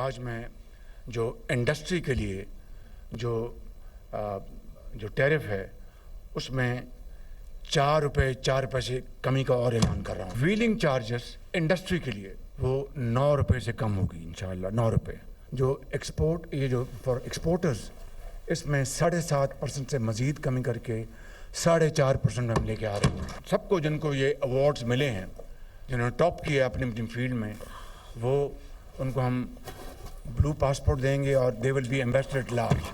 आज मैं जो इंडस्ट्री के लिए जो टैरिफ है उसमें 4 रुपये 4 पैसे कमी का और ऐलान कर रहा हूँ। व्हीलिंग चार्जेस इंडस्ट्री के लिए वो 9 रुपये से कम होगी इंशाल्लाह, 9 रुपये। जो एक्सपोर्ट, ये जो फॉर एक्सपोर्टर्स, इसमें 7.5% से मज़ीद कमी करके 4.5% में हम लेके आ रहे हैं। सबको जिनको ये अवार्ड्स मिले हैं, जिन्होंने टॉप किया अपनी अपनी फील्ड में, वो उनको हम ब्लू पासपोर्ट देंगे और they will be ambassador at large.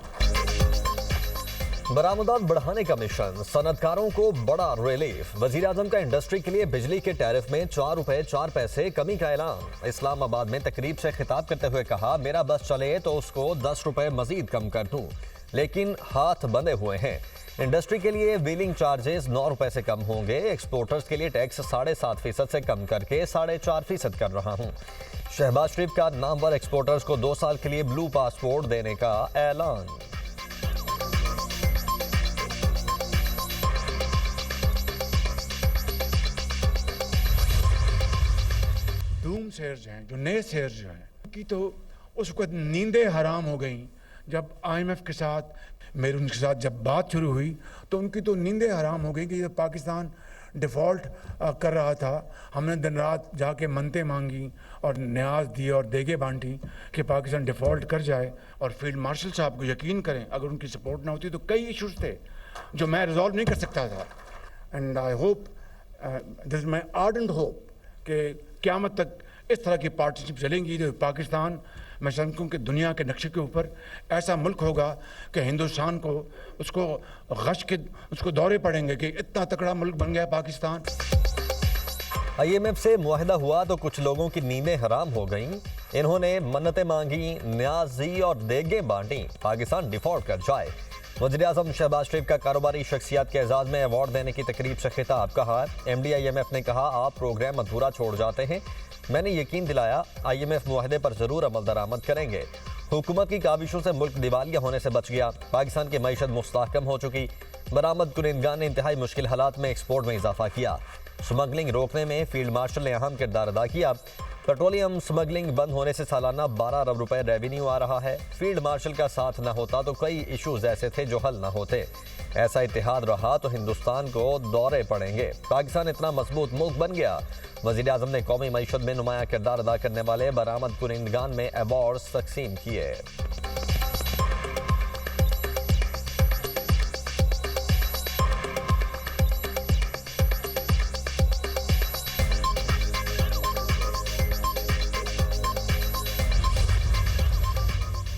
बरामदात बढ़ाने का मिशन, सनतकारों को बड़ा रिलीफ। वजीर-आजम का इंडस्ट्री के लिए बिजली के टैरिफ में 4 रुपये 4 पैसे कमी का ऐलान। इस्लामाबाद में तकरीब से खिताब करते हुए कहा, मेरा बस चले तो उसको 10 रुपये मजीद कम कर दूं, लेकिन हाथ बंधे हुए हैं। इंडस्ट्री के लिए व्हीलिंग चार्जेस 9 रुपए से कम होंगे। एक्सपोर्टर्स के लिए टैक्स 7.5% से कम करके 4.5% कर रहा हूं। शहबाज शरीफ का नामवर एक्सपोर्टर्स को 2 साल के लिए ब्लू पासपोर्ट देने का ऐलान। डूम शेयर्स हैं, जो नए शेयर्स जो हैं, उनकी तो उसको नींदें हराम हो गई। जब IMF के साथ मेरी उनके साथ जब बात शुरू हुई तो उनकी तो नींदें हराम हो गई कि जब पाकिस्तान डिफ़ॉल्ट कर रहा था, हमने दिन रात जाके मन्नतें मांगी और न्याज दी और देगे बांटी कि पाकिस्तान डिफ़ॉल्ट कर जाए। और फील्ड मार्शल साहब को यकीन करें, अगर उनकी सपोर्ट ना होती तो कई इशूज़ थे जो मैं रिजॉल्व नहीं कर सकता था। And I hope, this is my ardent hope, कि क़यामत तक इस तरह की पार्टनरशिप चलेंगी जो पाकिस्तान, मैं समझूँ कि दुनिया के नक्शे के ऊपर ऐसा मुल्क होगा कि हिंदुस्तान को उसको गश के उसको दौरे पड़ेंगे कि इतना तकड़ा मुल्क बन गया पाकिस्तान। IMF से मुआहदा हुआ तो कुछ लोगों की नींदें हराम हो गईं। इन्होंने मन्नतें मांगी, न्याज दी और देगें बांटी, पाकिस्तान डिफॉल्ट कर जाए। वज़ीर-ए-आज़म शहबाज शरीफ का कारोबारी शख्सियत के एजाज में अवार्ड देने की तकरीब से खिताब। कहा, MD IMF ने कहा, आप प्रोग्राम अधूरा छोड़ जाते हैं। मैंने यकीन दिलाया IMF मुआहदे पर जरूर अमल दरामद करेंगे। हुकूमत की काबिशों से मुल्क दिवालिया होने से बच गया। पाकिस्तान की मईशत मुस्तहकम हो चुकी। बरामद कुनिंदगान ने इंतहाई मुश्किल हालात में एक्सपोर्ट में इजाफा किया। स्मगलिंग रोकने में फील्ड मार्शल ने अहम किरदार अदा किया। पेट्रोलियम स्मगलिंग बंद होने से सालाना 12 अरब रुपए रेवेन्यू आ रहा है। फील्ड मार्शल का साथ न होता तो कई इशूज ऐसे थे जो हल न होते। ऐसा इत्तेहाद रहा तो हिंदुस्तान को दौरे पड़ेंगे। पाकिस्तान इतना मजबूत मुल्क बन गया। वज़ीर-ए-आज़म ने कौमी मईशत में नुमाया किरदार अदा करने वाले बरामद कुनिंदगान में अवार्ड्स तकसीम किए।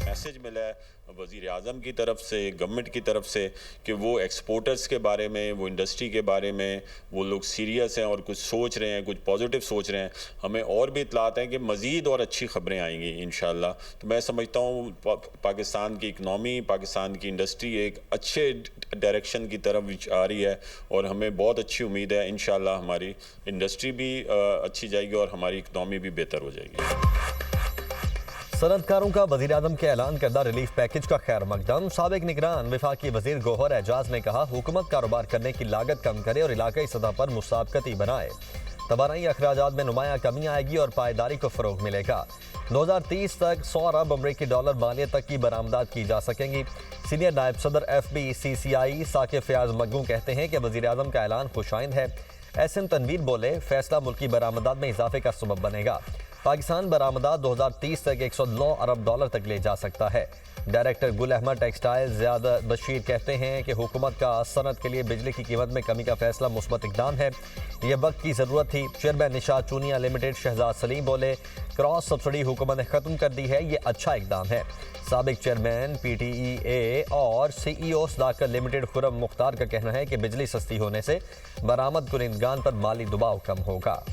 मैसेज मिला है वज़ीर आज़म की तरफ से, गवर्नमेंट की तरफ से, कि वो एक्सपोर्टर्स के बारे में, वो इंडस्ट्री के बारे में वो लोग सीरियस हैं और कुछ सोच रहे हैं, कुछ पॉजिटिव सोच रहे हैं। हमें और भी इतलात हैं कि मज़ीद और अच्छी ख़बरें आएंगी इंशाल्लाह। तो मैं समझता हूँ पाकिस्तान की इकनॉमी, पाकिस्तान की इंडस्ट्री एक अच्छे डायरेक्शन की तरफ आ रही है और हमें बहुत अच्छी उम्मीद है इंशाल्लाह हमारी इंडस्ट्री भी अच्छी जाएगी और हमारी इकनॉमी भी बेहतर हो जाएगी। सनतकारों का वज़ीर-ए-आज़म के ऐलान करदा रिलीफ पैकेज का खैर मकदम। साबिक निगरान वफाकी वज़ीर गौहर एजाज ने कहा, हुकूमत कारोबार करने की लागत कम करे और इलाकाई सतह पर मुसाबकती बनाए। तबारई अखराजात में नुमाया कमी आएगी और पायदारी को फ़रोग मिलेगा। 2030 तक 100 अरब अमरीकी डॉलर मालियत तक की बरामदात की जा सकेंगी। सीनियर नायब सदर FBCCI साकिब फयाज मगू कहते हैं कि वज़ीर-ए-आज़म का ऐलान खुशाइंद है। SM तनवीर बोले, फैसला मुल्की बरामदात में इजाफे का सबब बनेगा। पाकिस्तान बरामदात 2030 तक 109 अरब डॉलर तक ले जा सकता है। Director Gul Ahmed textile Ziyad Bashir कहते हैं कि हुकूमत का सनत के लिए बिजली की कीमत में कमी का फैसला मुस्बत इक़दाम है। यह वक्त की ज़रूरत थी। चेयरमैन निशात चूनिया लिमिटेड शहजाद सलीम बोले, क्रॉस सब्सिडी हुकूमत ने ख़त्म कर दी है, ये अच्छा इक़दाम है। साबिक चेयरमैन PTEA और CEO सदाकत लिमिटेड खुरम मुख्तार का कहना है कि बिजली सस्ती होने से बरामद कुनिंदगान पर माली दबाव कम होगा।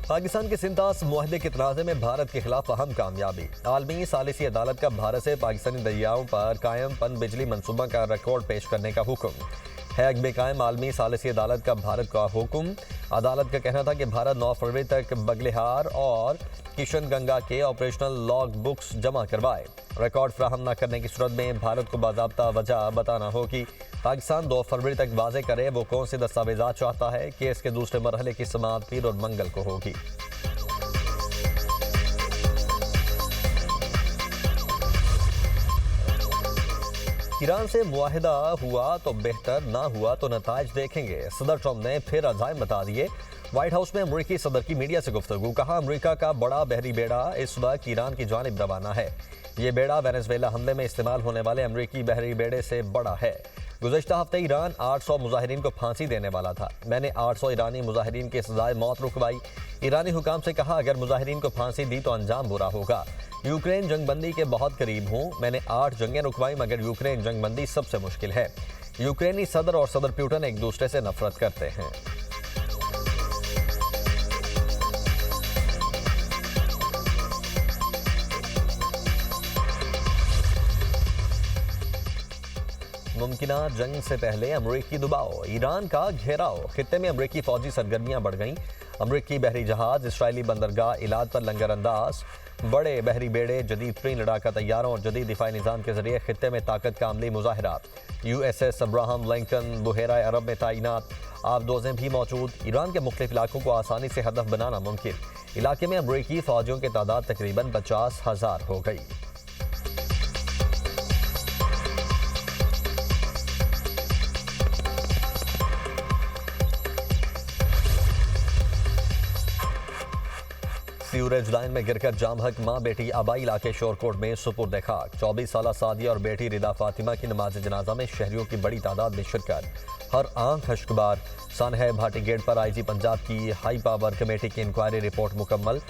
पाकिस्तान के सिंतास मुआहदे के तनाज़े में भारत के खिलाफ अहम कामयाबी। आलमी सालिसी अदालत का भारत से पाकिस्तानी दरियाओं पर कायम पन बिजली मनसूबा का रिकॉर्ड पेश करने का हुक्म। हैग में कायम आलमी सालिसी अदालत का भारत का हुक्म। अदालत का कहना था कि भारत 9 फरवरी तक बगलिहार और किशन गंगा के ऑपरेशनल लॉग बुक्स जमा करवाए। रिकॉर्ड फ्राहम न करने की सूरत में भारत को बाकायदा वजह बताना होगी। पाकिस्तान 2 फरवरी तक वाजे करे वो कौन से दस्तावेजात चाहता है। केस के दूसरे मरहले की समाअत पीर और मंगल को होगी। ईरान से मुआहिदा हुआ तो बेहतर, ना हुआ तो नताइज देखेंगे। सदर ट्रंप ने फिर अज़ाइम बता दिए। व्हाइट हाउस में अमरीकी सदर की मीडिया से गुफ्तगू। कहा, अमरीका का बड़ा बहरी बेड़ा इस वक्त ईरान की जानिब रवाना है। ये बेड़ा वेनेजुएला हमले में इस्तेमाल होने वाले अमरीकी बहरी बेड़े से बड़ा है। गुज़श्ता हफ्ते ईरान 800 मुजाहिरीन को फांसी देने वाला था। मैंने 800 ईरानी मुजाहिरीन की सजाए मौत रुकवाई। ईरानी हुकाम से कहा, अगर मुजाहिरीन को फांसी दी तो अंजाम बुरा होगा। यूक्रेन जंगबंदी के बहुत करीब हूँ। मैंने 8 जंगें रुकवाई, मगर यूक्रेन जंगबंदी सबसे मुश्किल है। यूक्रेनी सदर और सदर पुतिन एक दूसरे से नफरत करते हैं। मुमकिना जंग से पहले अमरीकी दबाव, ईरान का घेराव। खित्ते में अमरीकी फौजी सरगर्मियां बढ़ गईं। अमरीकी बहरी जहाज इसराइली बंदरगाह इलाद पर लंगर अंदाज। बड़े बहरी बेड़े, जदीद तरीन लड़ाका तैयारों और जदीद दिफाई निज़ाम के जरिए खित्ते में ताकत का अमली मुजाहरा। USS अब्राहम लिंकन बुहेरा अरब में तैनात। आबदोजें भी मौजूद। ईरान के मुख्तलिफ इलाकों को आसानी से हदफ बनाना मुमकिन। इलाके में अमरीकी फौजियों की तादाद तकरीबन 50,000 हो गई। सीवरेज लाइन में गिरकर जाम हक मां बेटी आबाई इलाके शोरकोट में सुपुर्द खाक। 24 साल सादिया और बेटी रिदा फातिमा की नमाज जनाजा में शहरियों की बड़ी तादाद में शिरकत। हर आंख हश्कबार। सानह भाटी गेट पर IG पंजाब की हाई पावर कमेटी की इंक्वायरी रिपोर्ट मुकम्मल।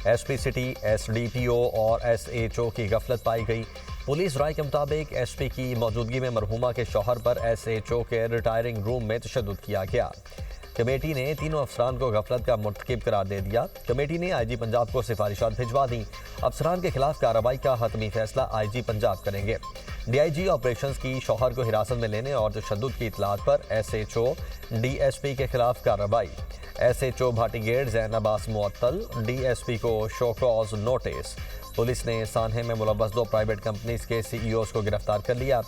SP सिटी, SDPO और SHO की गफलत पाई गई। पुलिस राय के मुताबिक SP की मौजूदगी में मरहुमा के शौहर पर SHO के रिटायरिंग रूम में तशद्दुद किया गया। कमेटी ने तीनों अफसरान को गफलत का मुर्तकिब करार दे दिया। कमेटी ने IG पंजाब को सिफारिशात भिजवा दी। अफसरान के खिलाफ कार्रवाई का हतमी फैसला IG पंजाब करेंगे। DIG ऑपरेशंस की शौहर को हिरासत में लेने और तशद्दुद की इतलात पर SHO DSP के खिलाफ कार्रवाई। SHO भाटीगेट ज़ैन अब्बास मुअत्तल, DSP को शो कॉज नोटिस। पुलिस ने सानहे में मुलव्वस 2 प्राइवेट कंपनीज के CEOs को गिरफ्तार कर लिया।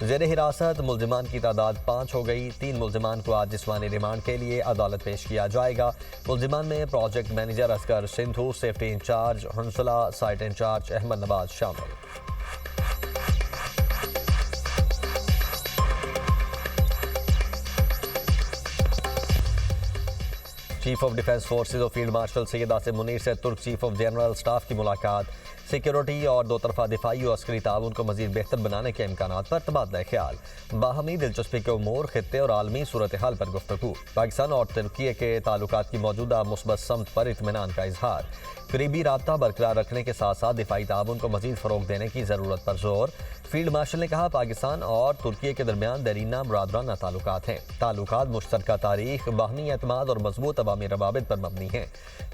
ज़ेर हिरासत मुल्जिमान की तादाद 5 हो गई। 3 मुल्जिमान को आज जिस्मानी रिमांड के लिए अदालत पेश किया जाएगा। मुल्जिमान में project manager Asghar Sindhu, safety incharge Hansla, site incharge Ahmed Nawaz शामिल। चीफ ऑफ डिफेंस फोर्सेज और फील्ड मार्शल सैयद आसिम मुनीर से तुर्क चीफ ऑफ जनरल स्टाफ की मुलाकात। सिक्योरिटी और दो तरफा दिफाई और अस्करी ताउन को मजीद बेहतर बनाने के इम्कानात पर तबादला ख्याल। बाहमी दिलचस्पी के उमूर, खित्ते और आलमी सूरत हाल पर गुफ्तगू। पाकिस्तान और तुर्की के ताल्लुकात की मौजूदा मुस्बत समत पर इत्मीनान का इजहार। करीबी राब्ता बरकरार रखने के साथ साथ दिफाई ताउन को मजीद फ़रोग देने की ज़रूरत पर जोर। फील्ड मार्शल ने कहा, पाकिस्तान और तुर्की के दरमियान दरीना बरादराना ताल्लुकात हैं। ताल्लुकात मुश्तरका तारीख, बाहमी एतमाद और मजबूत अवामी रवाबित पर मबनी हैं।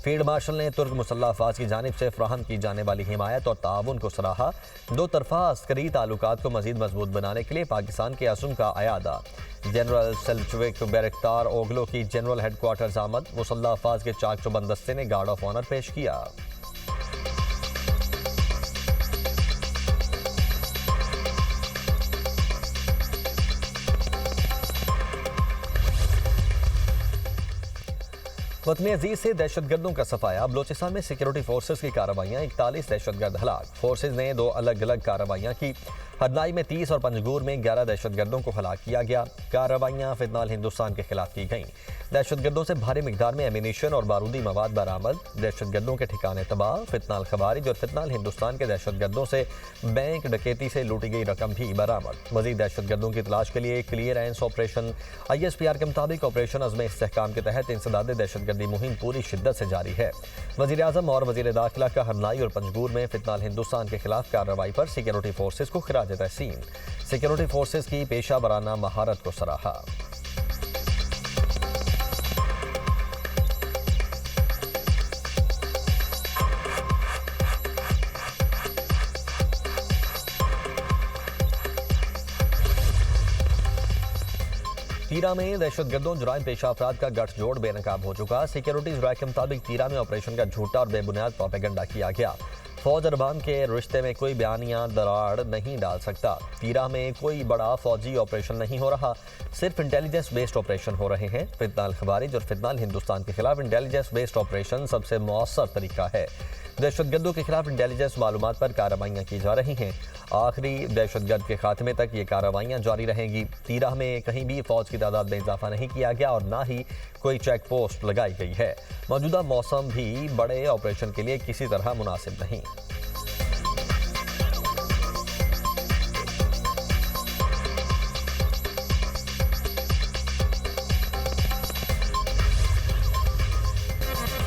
फील्ड मार्शल ने तुर्क मुसल्लह अफवाज की जानिब से फ्राहम की जाने वाली हिमायत और ताउन को सराहा। दो तरफा अस्करी ताल्लुकात को मजीद मजबूत बनाने के लिए पाकिस्तान के अज़्म का अयादा। जनरल सेल्चुविक बैरक्तार ओगलो की जनरल हेडक्वार्टर्स आमद। मुसल्लह अफवाज के चाक चौबंद दस्ते ने गार्ड ऑफ ऑनर पेश किया। वतन अजीज से दहशतगर्दों का सफाया। बलोचिस्तान में सिक्योरिटी फोर्सेज की कार्रवाइयाँ, 41 दहशतगर्द हलाक। फोर्सेज ने 2 अलग अलग कार्रवाइयाँ की। हरनाई में 30 और पंजगूर में 11 दहशतगर्दों को हलाक किया गया। कार्रवाइयाँ फितनाल हिंदुस्तान के खिलाफ की गईं। दहशतगर्दों से भारी मिकदार में एमिनेशन और बारूदी मवाद बरामद। दहशतगर्दों के ठिकाने तबाह। फितनाल खवारिज और फितनाल हिंदुस्तान के दहशतगर्दों से बैंक डकैती से लूटी गई रकम भी बरामद। मजीद दहशतगर्दों की तलाश के लिए क्लियरेंस ऑपरेशन। ISPR के मुताबिक ऑपरेशन अज़्म इस्तेहकाम के तहत इंसदाद दहशतगर्दी मुहिम पूरी शिद्दत से जारी है। वज़ीर आज़म और वज़ीर दाखिला का हरनाई और पंजगूर में फितनाल हिंदुस्तान के खिलाफ कार्रवाई पर सिक्योरिटी फोर्सेज को खिराज तहसीन। सिक्योरिटी फोर्सेज की पेशा वराना महारत को सराहा। तीरा में दहशतगर्दों जुराइम पेशा अफराद का गठजोड़ बेनकाब हो चुका। सिक्योरिटीज राय के मुताबिक तीरा में ऑपरेशन का झूठा और बेबुनियाद प्रोपेगेंडा किया गया। फौज और अवाम के रिश्ते में कोई बयानियां दरार नहीं डाल सकता। तीरा में कोई बड़ा फौजी ऑपरेशन नहीं हो रहा, सिर्फ इंटेलिजेंस बेस्ड ऑपरेशन हो रहे हैं। फितनाल खवारिज और फितनाल हिंदुस्तान के खिलाफ इंटेलिजेंस बेस्ड ऑपरेशन सबसे मौसर तरीका है। दहशतगर्दों के खिलाफ इंटेलिजेंस मालूमात पर कार्रवाइयाँ की जा रही हैं। आखिरी दहशतगर्द के खात्मे तक ये कार्रवाइयाँ जारी रहेंगी। तीरा में कहीं भी फौज की तादाद में इजाफा नहीं किया गया और ना ही कोई चेक पोस्ट लगाई गई है। मौजूदा मौसम भी बड़े ऑपरेशन के लिए किसी तरह मुनासिब नहीं।